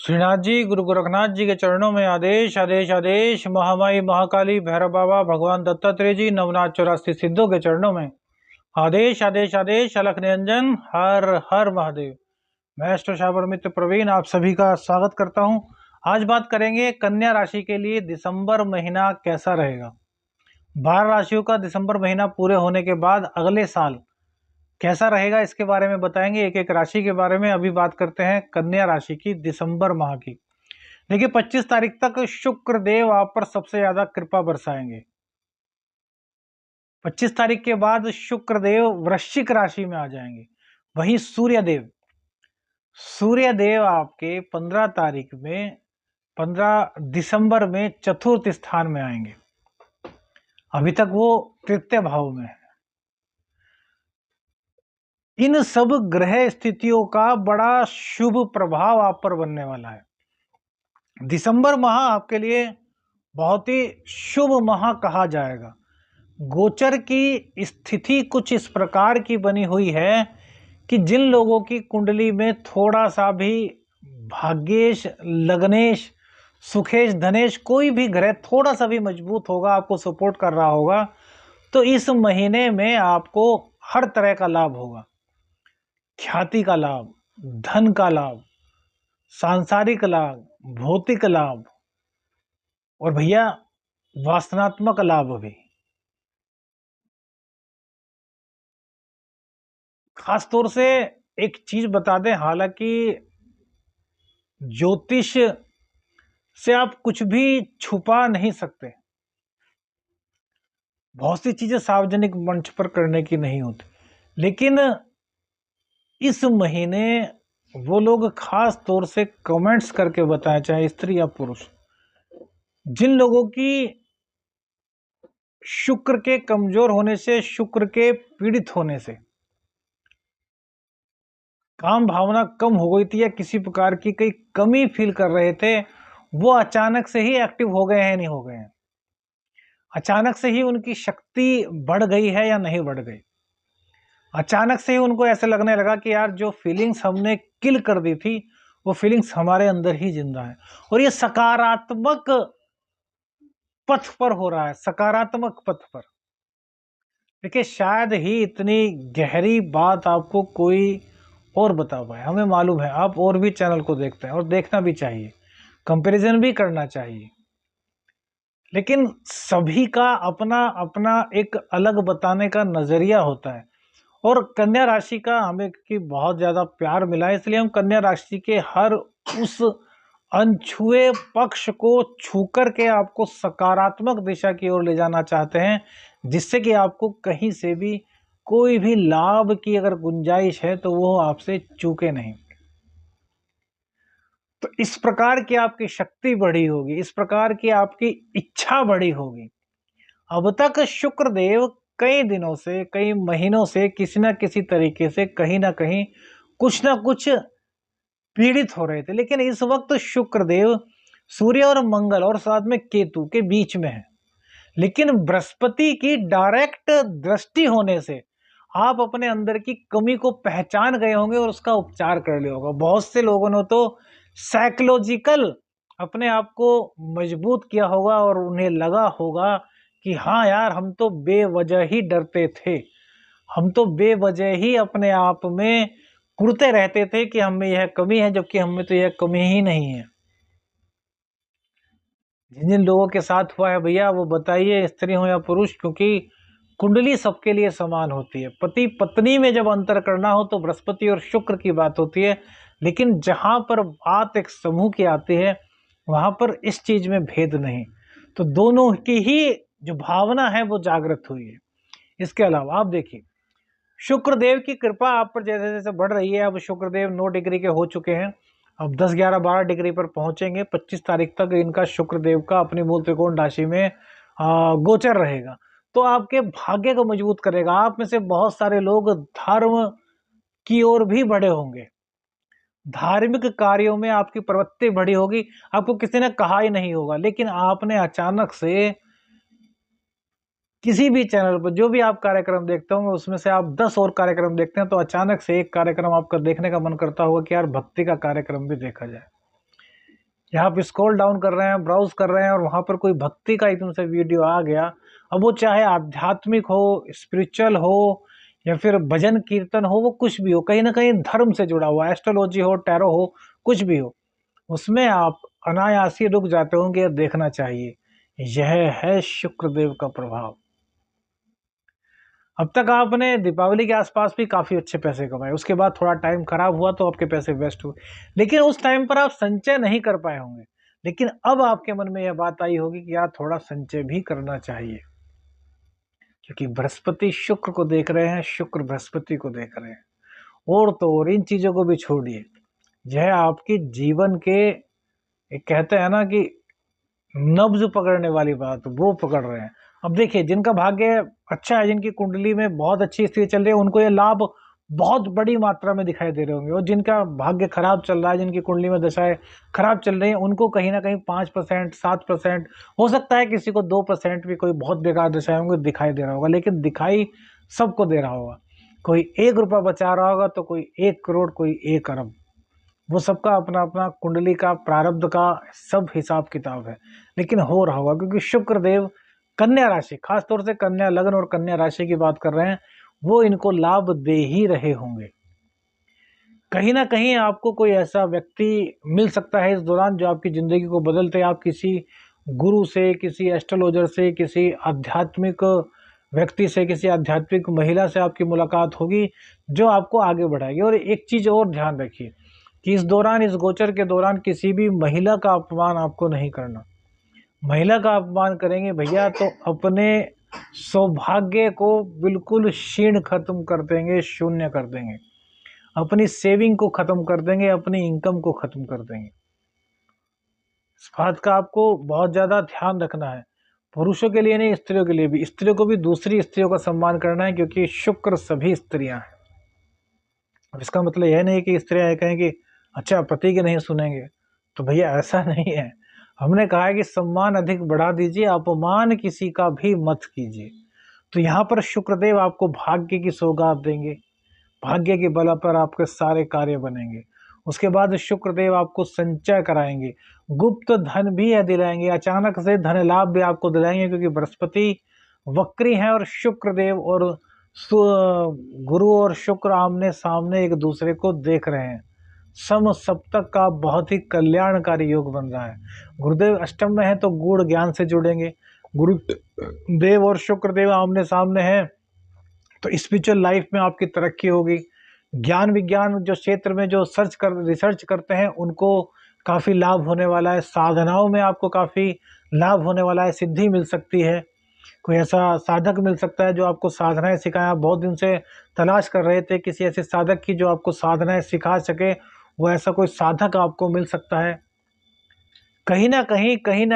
श्रीनाथ जी, गुरु गोरखनाथ जी के चरणों में आदेश आदेश आदेश। महामाई महाकाली भैरव बाबा भगवान दत्तात्रेय जी नवनाथ 84 सिद्धों के चरणों में आदेश आदेश आदेश। अलख निरंजन हर हर महादेव। मैं एस्ट्रो मित्र प्रवीण आप सभी का स्वागत करता हूं। आज बात करेंगे कन्या राशि के लिए दिसंबर महीना कैसा रहेगा। 12 राशियों का दिसंबर महीना पूरे होने के बाद अगले साल कैसा रहेगा इसके बारे में बताएंगे, एक एक राशि के बारे में। अभी बात करते हैं कन्या राशि की दिसंबर माह की। देखिए 25 तारीख तक शुक्र देव आप पर सबसे ज्यादा कृपा बरसाएंगे। 25 तारीख के बाद शुक्र देव वृश्चिक राशि में आ जाएंगे। वहीं सूर्य देव आपके 15 दिसंबर में चतुर्थ स्थान में आएंगे। अभी तक वो तृतीय भाव में है। इन सब ग्रह स्थितियों का बड़ा शुभ प्रभाव आप पर बनने वाला है। दिसंबर माह आपके लिए बहुत ही शुभ माह कहा जाएगा। गोचर की स्थिति कुछ इस प्रकार की बनी हुई है कि जिन लोगों की कुंडली में थोड़ा सा भी भाग्येश, लग्नेश, सुखेश, धनेश कोई भी ग्रह थोड़ा सा भी मजबूत होगा, आपको सपोर्ट कर रहा होगा, तो इस महीने में आपको हर तरह का लाभ होगा। ख्याति का लाभ, धन का लाभ, सांसारिक लाभ, भौतिक लाभ और भैया वासनात्मक लाभ भी। खास तौर से एक चीज बता दें, हालांकि ज्योतिष से आप कुछ भी छुपा नहीं सकते। बहुत सी चीजें सार्वजनिक मंच पर करने की नहीं होती, लेकिन इस महीने वो लोग खास तौर से कमेंट्स करके बताएं, चाहे स्त्री या पुरुष, जिन लोगों की शुक्र के कमजोर होने से, शुक्र के पीड़ित होने से काम भावना कम हो गई थी या किसी प्रकार की कई कमी फील कर रहे थे, वो अचानक से ही एक्टिव हो गए हैं, नहीं हो गए हैं। अचानक से ही उनकी शक्ति बढ़ गई है या नहीं बढ़ गई। अचानक से ही उनको ऐसे लगने लगा कि यार जो फीलिंग्स हमने किल कर दी थी वो फीलिंग्स हमारे अंदर ही जिंदा है। और ये सकारात्मक पथ पर हो रहा है, सकारात्मक पथ पर। देखिए शायद ही इतनी गहरी बात आपको कोई और बता पाए। हमें मालूम है आप और भी चैनल को देखते हैं और देखना भी चाहिए, कंपैरिजन भी करना चाहिए, लेकिन सभी का अपना अपना एक अलग बताने का नजरिया होता है। और कन्या राशि का हमें की बहुत ज्यादा प्यार मिला है, इसलिए हम कन्या राशि के हर उस अनछुए पक्ष को छू कर के आपको सकारात्मक दिशा की ओर ले जाना चाहते हैं, जिससे कि आपको कहीं से भी कोई भी लाभ की अगर गुंजाइश है तो वो आपसे चूके नहीं। तो इस प्रकार की आपकी शक्ति बढ़ी होगी, इस प्रकार की आपकी इच्छा बढ़ी होगी। अब तक शुक्रदेव कई दिनों से, कई महीनों से किसी न किसी तरीके से कहीं ना कहीं कुछ ना कुछ पीड़ित हो रहे थे, लेकिन इस वक्त शुक्रदेव सूर्य और मंगल और साथ में केतु के बीच में है। लेकिन बृहस्पति की डायरेक्ट दृष्टि होने से आप अपने अंदर की कमी को पहचान गए होंगे और उसका उपचार कर लिया होगा। बहुत से लोगों ने तो साइकोलॉजिकल अपने आप को मजबूत किया होगा और उन्हें लगा होगा कि हाँ यार हम तो बेवजह ही डरते थे, हम तो बेवजह ही अपने आप में कुड़ते रहते थे कि हम में यह कमी है, जबकि हम में तो यह कमी ही नहीं है। जिन जिन लोगों के साथ हुआ है भैया वो बताइए, स्त्री हो या पुरुष, क्योंकि कुंडली सबके लिए समान होती है। पति पत्नी में जब अंतर करना हो तो बृहस्पति और शुक्र की बात होती है, लेकिन जहां पर बात एक समूह की आती है वहां पर इस चीज में भेद नहीं। तो दोनों की ही जो भावना है वो जागृत हुई है। इसके अलावा आप देखिए शुक्रदेव की कृपा आप पर जैसे जैसे बढ़ रही है। अब शुक्रदेव 9 डिग्री के हो चुके हैं, अब 10, 11, 12 डिग्री पर पहुंचेंगे। 25 तारीख तक इनका शुक्रदेव का अपनी मूल त्रिकोण राशि में गोचर रहेगा, तो आपके भाग्य को मजबूत करेगा। आप में से बहुत सारे लोग धर्म की ओर भी बढ़े होंगे, धार्मिक कार्यों में आपकी प्रवृत्ति बढ़ी होगी। आपको किसी ने कहा ही नहीं होगा, लेकिन आपने अचानक से किसी भी चैनल पर जो भी आप कार्यक्रम देखते होंगे उसमें से आप 10 और कार्यक्रम देखते हैं, तो अचानक से एक कार्यक्रम आपका देखने का मन करता होगा कि यार भक्ति का कार्यक्रम भी देखा जाए। या आप स्क्रॉल डाउन कर रहे हैं, ब्राउज कर रहे हैं और वहाँ पर कोई भक्ति का एकदम से वीडियो आ गया, अब वो चाहे आध्यात्मिक हो, स्पिरिचुअल हो या फिर भजन कीर्तन हो, वो कुछ भी हो, कहीं ना कहीं धर्म से जुड़ा हुआ, एस्ट्रोलॉजी हो, टैरो हो, कुछ भी हो, उसमें आप अनायास ही रुक जाते होंगे, यह देखना चाहिए। यह है शुक्रदेव का प्रभाव। अब तक आपने दीपावली के आसपास भी काफी अच्छे पैसे कमाए, उसके बाद थोड़ा टाइम खराब हुआ तो आपके पैसे वेस्ट हुए, लेकिन उस टाइम पर आप संचय नहीं कर पाए होंगे। लेकिन अब आपके मन में यह बात आई होगी कि यार थोड़ा संचय भी करना चाहिए, क्योंकि बृहस्पति शुक्र को देख रहे हैं, शुक्र बृहस्पति को देख रहे हैं। और तो और इन चीजों को भी छोड़िए, यह आपकी जीवन के एक कहते हैं ना कि नब्ज पकड़ने वाली बात, वो पकड़ रहे हैं। अब देखिए, जिनका भाग्य अच्छा है, जिनकी कुंडली में बहुत अच्छी स्थिति चल रही है, उनको ये लाभ बहुत बड़ी मात्रा में दिखाई दे रहे होंगे, और जिनका भाग्य खराब चल रहा है, जिनकी कुंडली में दशाएं खराब चल रही हैं, उनको कहीं ना कहीं 5%, 7%, हो सकता है किसी को 2% भी, कोई बहुत बेकार दशाएं होंगे, दिखाई दे रहा होगा, लेकिन दिखाई सबको दे रहा होगा। कोई 1 रुपया बचा रहा होगा तो कोई 1 करोड़, कोई 1 अरब, वो सबका अपना अपना कुंडली का प्रारब्ध का सब हिसाब किताब है, लेकिन हो रहा होगा, क्योंकि शुक्र देव कन्या राशि, खास तौर से कन्या लग्न और कन्या राशि की बात कर रहे हैं, वो इनको लाभ दे ही रहे होंगे। कहीं ना कहीं आपको कोई ऐसा व्यक्ति मिल सकता है इस दौरान जो आपकी जिंदगी को बदलते, आप किसी गुरु से, किसी एस्ट्रोलॉजर से, किसी आध्यात्मिक व्यक्ति से, किसी आध्यात्मिक महिला से आपकी मुलाकात होगी जो आपको आगे बढ़ाएगी। और एक चीज और ध्यान रखिए कि इस दौरान, इस गोचर के दौरान किसी भी महिला का अपमान आपको नहीं करना। महिला का अपमान करेंगे भैया तो अपने सौभाग्य को बिल्कुल क्षीण खत्म कर देंगे, शून्य कर देंगे, अपनी सेविंग को खत्म कर देंगे, अपनी इनकम को खत्म कर देंगे। इस बात का आपको बहुत ज्यादा ध्यान रखना है, पुरुषों के लिए नहीं, स्त्रियों के लिए भी। स्त्रियों को भी दूसरी स्त्रियों का सम्मान करना है, क्योंकि शुक्र सभी स्त्रियां हैं। अब इसका मतलब यह नहीं कि स्त्रियां ये कहें कि अच्छा पति के नहीं सुनेंगे, तो भैया ऐसा नहीं है। हमने कहा है कि सम्मान अधिक बढ़ा दीजिए, अपमान किसी का भी मत कीजिए। तो यहाँ पर शुक्रदेव आपको भाग्य की सौगात देंगे, भाग्य के बल पर आपके सारे कार्य बनेंगे। उसके बाद शुक्रदेव आपको संचय कराएंगे, गुप्त धन भी है दिलाएंगे, अचानक से धन लाभ भी आपको दिलाएंगे, क्योंकि बृहस्पति वक्री हैं और शुक्रदेव और गुरु और शुक्र आमने सामने एक दूसरे को देख रहे हैं। सम सप्तक का बहुत ही कल्याणकारी योग बन रहा है। गुरुदेव अष्टम में है तो गूढ़ ज्ञान से जुड़ेंगे, गुरुदेव और शुक्रदेव आमने सामने हैं तो स्पिरिचुअल लाइफ में आपकी तरक्की होगी। ज्ञान विज्ञान जो क्षेत्र में जो रिसर्च करते हैं उनको काफ़ी लाभ होने वाला है, साधनाओं में आपको काफ़ी लाभ होने वाला है, सिद्धि मिल सकती है, कोई ऐसा साधक मिल सकता है जो आपको साधनाएं सिखाए। आप बहुत दिन से तलाश कर रहे थे किसी ऐसे साधक की जो आपको साधनाएं सिखा सके, वो ऐसा कोई साधक आपको मिल सकता है। कहीं ना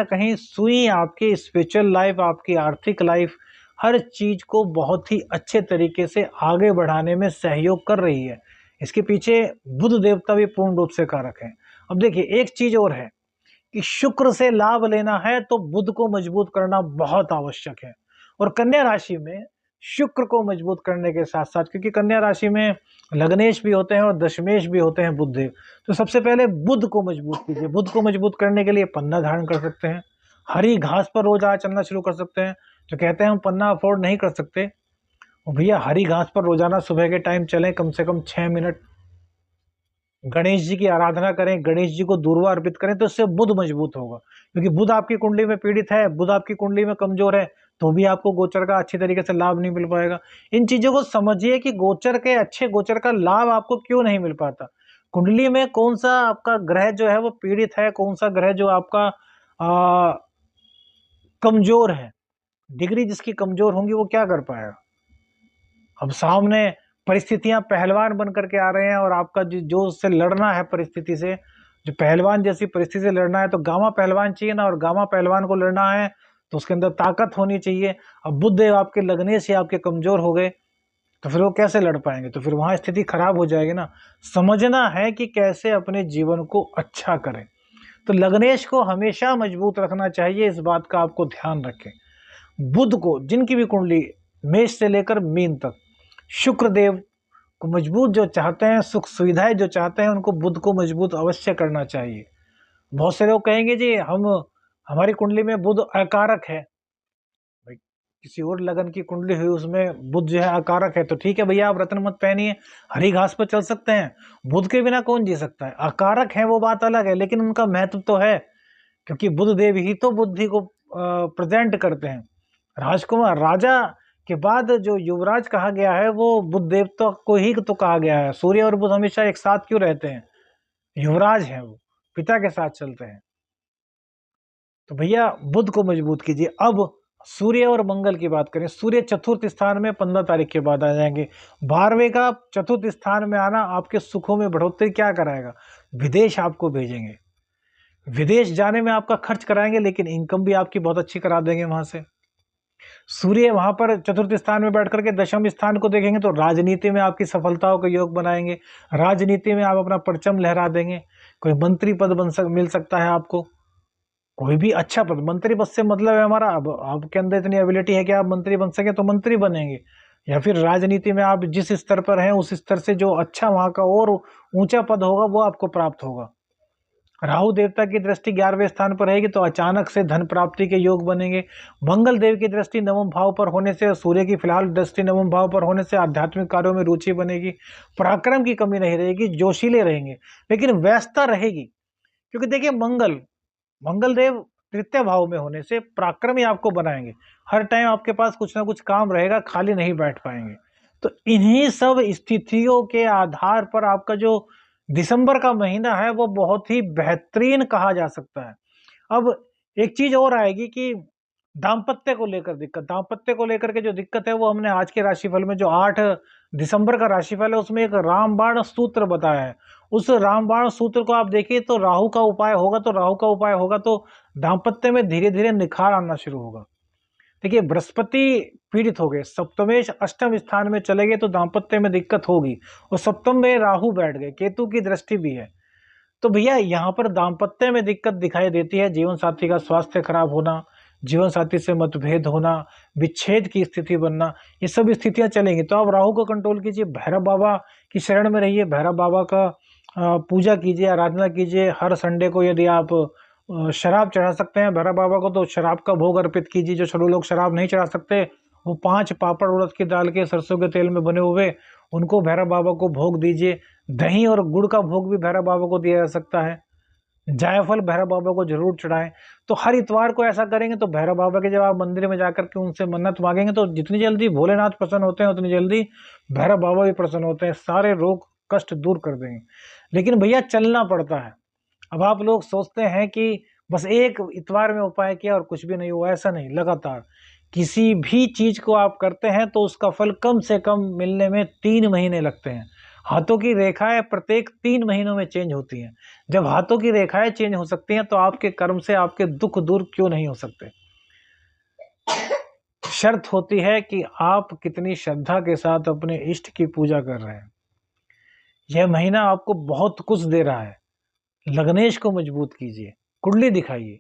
कहीं सुई आपकी स्पिरिचुअल लाइफ, आपकी आर्थिक लाइफ, हर चीज को बहुत ही अच्छे तरीके से आगे बढ़ाने में सहयोग कर रही है। इसके पीछे बुध देवता भी पूर्ण रूप से कारक है। अब देखिए, एक चीज और है कि शुक्र से लाभ लेना है तो बुध को मजबूत करना बहुत आवश्यक है। और कन्या राशि में शुक्र को मजबूत करने के साथ साथ, क्योंकि कन्या राशि में लग्नेश भी होते हैं और दशमेश भी होते हैं बुध देव, तो सबसे पहले बुध को मजबूत कीजिए। बुध को मजबूत करने के लिए पन्ना धारण कर सकते हैं, हरी घास पर रोज आज चलना शुरू कर सकते हैं। जो कहते हैं हम पन्ना अफोर्ड नहीं कर सकते, भैया हरी घास पर रोजाना सुबह के टाइम चलें, कम से कम 6 मिनट गणेश जी की आराधना करें, गणेश जी को दूर्वा अर्पित करें, तो इससे बुध मजबूत होगा। क्योंकि बुध आपकी कुंडली में पीड़ित है, बुध आपकी कुंडली में कमजोर है, तो भी आपको गोचर का अच्छी तरीके से लाभ नहीं मिल पाएगा। इन चीजों को समझिए कि गोचर के अच्छे गोचर का लाभ आपको क्यों नहीं मिल पाता। कुंडली में कौन सा आपका ग्रह जो है वो पीड़ित है, कौन सा ग्रह जो आपका कमजोर है, डिग्री जिसकी कमजोर होंगी वो क्या कर पाएगा। अब सामने परिस्थितियां पहलवान बन करके आ रहे हैं और आपका जो उससे लड़ना है परिस्थिति से, जो पहलवान जैसी परिस्थिति से लड़ना है, तो गामा पहलवान चाहिए ना, और गामा पहलवान को लड़ना है तो उसके अंदर ताकत होनी चाहिए। अब बुध देव आपके लगने से आपके कमजोर हो गए तो फिर वो कैसे लड़ पाएंगे, तो फिर वहां स्थिति खराब हो जाएगी ना। समझना है कि कैसे अपने जीवन को अच्छा करें, तो लग्नेश को हमेशा मजबूत रखना चाहिए, इस बात का आपको ध्यान रखें। बुध को, जिनकी भी कुंडली मेष से लेकर मीन तक, शुक्रदेव को मजबूत जो चाहते हैं, सुख सुविधाएं जो चाहते हैं, उनको बुध को मजबूत अवश्य करना चाहिए। बहुत से लोग कहेंगे जी हम हमारी कुंडली में बुध अकारक है। भाई किसी और लगन की कुंडली हुई उसमें बुध जो है अकारक है तो ठीक है भैया, आप रत्न मत पहनिए, हरी घास पर चल सकते हैं। बुध के बिना कौन जी सकता है? अकारक है वो बात अलग है, लेकिन उनका महत्व तो है, क्योंकि बुध देव ही तो बुद्धि को प्रेजेंट करते हैं। राजकुमार राजा के बाद जो युवराज कहा गया है वो बुध देवता को ही तो कहा गया है। सूर्य और बुध हमेशा एक साथ क्यों रहते हैं? युवराज हैं वो, पिता के साथ चलते हैं। तो भैया बुध को मजबूत कीजिए। अब सूर्य और मंगल की बात करें, सूर्य चतुर्थ स्थान में 15 तारीख के बाद आ जाएंगे। 12वें का चतुर्थ स्थान में आना आपके सुखों में बढ़ोतरी क्या कराएगा? विदेश आपको भेजेंगे, विदेश जाने में आपका खर्च कराएंगे, लेकिन इनकम भी आपकी बहुत अच्छी करा देंगे वहां से। सूर्य वहां पर चतुर्थ स्थान में बैठ करके दशम स्थान को देखेंगे तो राजनीति में आपकी सफलताओं का योग बनाएंगे, राजनीति में आप अपना परचम लहरा देंगे। कोई मंत्री पद मिल सकता है आपको, कोई भी अच्छा पद। मंत्री पद से मतलब है हमारा, अब आपके अंदर इतनी एबिलिटी है कि आप मंत्री बन सके तो मंत्री बनेंगे, या फिर राजनीति में आप जिस स्तर पर हैं उस स्तर से जो अच्छा वहां का और ऊंचा पद होगा वो आपको प्राप्त होगा। राहु देवता की दृष्टि 11वें स्थान पर रहेगी तो अचानक से धन प्राप्ति के योग बनेंगे। मंगल देव की दृष्टि नवम भाव पर होने से, सूर्य की फिलहाल दृष्टि नवम भाव पर होने से आध्यात्मिक कार्यों में रुचि बनेगी। पराक्रम की कमी नहीं रहेगी, जोशीले रहेंगे, लेकिन व्यस्तता रहेगी, क्योंकि देखिए मंगल देव तृतीय भाव में होने से पराक्रमी आपको बनाएंगे। हर टाइम आपके पास कुछ ना कुछ काम रहेगा, खाली नहीं बैठ पाएंगे। तो इन्हीं सब स्थितियों के आधार पर आपका जो दिसंबर का महीना है वो बहुत ही बेहतरीन कहा जा सकता है। अब एक चीज और आएगी कि दाम्पत्य को लेकर दिक्कत, दाम्पत्य को लेकर के जो दिक्कत है वो हमने आज के राशिफल में जो 8 दिसंबर का राशिफल है उसमें एक रामबाण सूत्र बताया है। उस रामबाण सूत्र को आप देखिए तो राहु का उपाय होगा, तो राहु का उपाय होगा तो दाम्पत्य में धीरे धीरे निखार आना शुरू होगा। देखिए बृहस्पति पीड़ित हो गए, सप्तमेश अष्टम स्थान में चले गए तो दाम्पत्य में दिक्कत होगी, और सप्तम में राहु बैठ गए, केतु की दृष्टि भी है। तो भैया यहाँ पर दाम्पत्य में दिक्कत दिखाई देती है, जीवन साथी का स्वास्थ्य खराब होना, जीवन साथी से मतभेद होना, विच्छेद की स्थिति बनना, ये सब स्थितियां चलेंगी। तो आप राहु को कंट्रोल कीजिए, भैरव बाबा की शरण में रहिए, भैरव बाबा का पूजा कीजिए, आराधना कीजिए। हर संडे को यदि आप शराब चढ़ा सकते हैं भैरव बाबा को तो शराब का भोग अर्पित कीजिए। जो छोटे लोग शराब नहीं चढ़ा सकते वो 5 पापड़ उड़द की दाल के सरसों के तेल में बने हुए उनको भैरव बाबा को भोग दीजिए। दही और गुड़ का भोग भी भैरव बाबा को दिया जा सकता है। जायफल भैरव बाबा को जरूर चढ़ाएं। तो हर इतवार को ऐसा करेंगे तो भैरव बाबा के जब आप मंदिर में जाकर के उनसे मन्नत मांगेंगे तो जितनी जल्दी भोलेनाथ प्रसन्न होते हैं उतनी जल्दी भैरव बाबा भी प्रसन्न होते हैं, सारे रोग कष्ट दूर कर देंगे। लेकिन भैया चलना पड़ता है। अब आप लोग सोचते हैं कि बस एक इतवार में उपाय किया और कुछ भी नहीं हुआ, ऐसा नहीं। लगातार किसी भी चीज को आप करते हैं तो उसका फल कम से कम मिलने में 3 महीने लगते हैं। हाथों की रेखाएं प्रत्येक 3 महीनों में चेंज होती हैं। जब हाथों की रेखाएं चेंज हो सकती हैं तो आपके कर्म से आपके दुख दूर क्यों नहीं हो सकते? शर्त होती है कि आप कितनी श्रद्धा के साथ अपने इष्ट की पूजा कर रहे हैं। यह महीना आपको बहुत कुछ दे रहा है। लग्नेश को मजबूत कीजिए, कुंडली दिखाइए,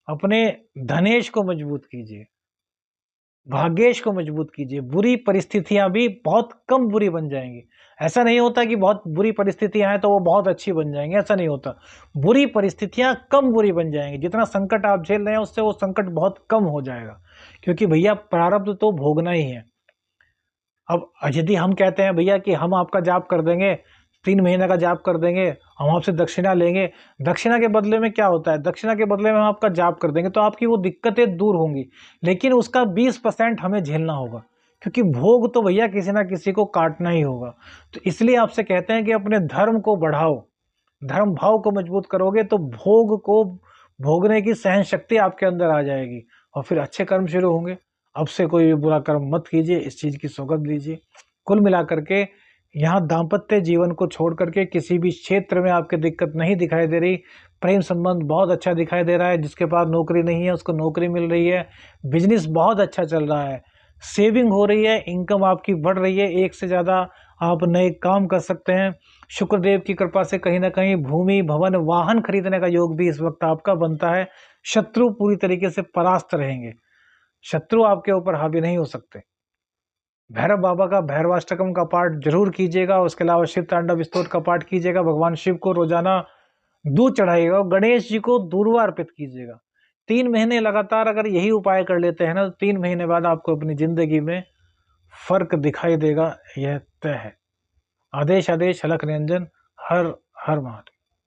अपने धनेश को मजबूत कीजिए, भाग्येश को मजबूत कीजिए। बुरी परिस्थितियां भी बहुत कम बुरी बन जाएंगी। ऐसा नहीं होता कि बहुत बुरी परिस्थितियां हैं तो वो बहुत अच्छी बन जाएंगी, ऐसा नहीं होता। बुरी परिस्थितियां कम बुरी बन जाएंगी। जितना संकट आप झेल रहे हैं उससे वो संकट बहुत कम हो जाएगा, क्योंकि भैया प्रारब्ध तो भोगना ही है। अब यदि हम कहते हैं भैया कि हम आपका जाप कर देंगे, 3 महीने का जाप कर देंगे, हम आपसे दक्षिणा लेंगे, दक्षिणा के बदले में क्या होता है? दक्षिणा के बदले में हम आपका जाप कर देंगे तो आपकी वो दिक्कतें दूर होंगी, लेकिन उसका 20% हमें झेलना होगा, क्योंकि भोग तो भैया किसी ना किसी को काटना ही होगा। तो इसलिए आपसे कहते हैं कि अपने धर्म को बढ़ाओ, धर्म भाव को मजबूत करोगे तो भोग को भोगने की सहन शक्ति आपके अंदर आ जाएगी और फिर अच्छे कर्म शुरू होंगे। अब से कोई भी बुरा कर्म मत कीजिए, इस चीज की सौगंध लीजिए। कुल मिलाकर के यहाँ दाम्पत्य जीवन को छोड़ करके किसी भी क्षेत्र में आपके दिक्कत नहीं दिखाई दे रही। प्रेम संबंध बहुत अच्छा दिखाई दे रहा है। जिसके पास नौकरी नहीं है उसको नौकरी मिल रही है। बिजनेस बहुत अच्छा चल रहा है। सेविंग हो रही है, इनकम आपकी बढ़ रही है, एक से ज़्यादा आप नए काम कर सकते हैं। शुक्रदेव की कृपा से कहीं ना कहीं भूमि भवन वाहन खरीदने का योग भी इस वक्त आपका बनता है। शत्रु पूरी तरीके से परास्त रहेंगे, शत्रु आपके ऊपर हावी नहीं हो सकते। भैरव बाबा का भैरवाष्टकम का पाठ जरूर कीजिएगा। उसके अलावा शिव तांडव स्तोत्र का पाठ कीजिएगा। भगवान शिव को रोजाना दूध चढ़ाइएगा और गणेश जी को दूर्वा अर्पित कीजिएगा। 3 महीने लगातार अगर यही उपाय कर लेते हैं ना, तो 3 महीने बाद आपको अपनी ज़िंदगी में फ़र्क दिखाई देगा, यह तय है। आदेश आदेश अलख निरंजन। हर हर महादेव।